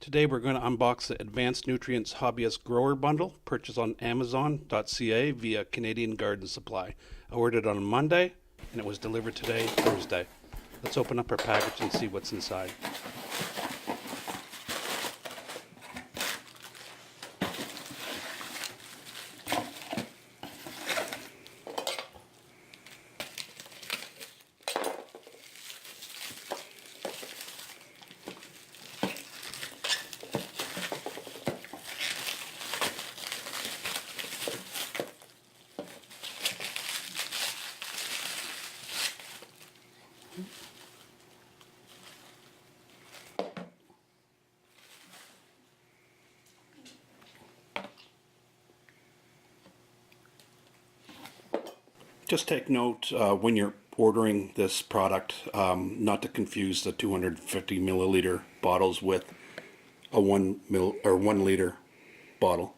Today we're going to unbox the Advanced Nutrients Hobbyist Grower Bundle purchased on Amazon.ca via Canadian Garden Supply. I ordered it on Monday and it was delivered today, Thursday. Let's open up our package and see what's inside. Just take note when you're ordering this product not to confuse the 250 milliliter bottles with a 1 liter bottle.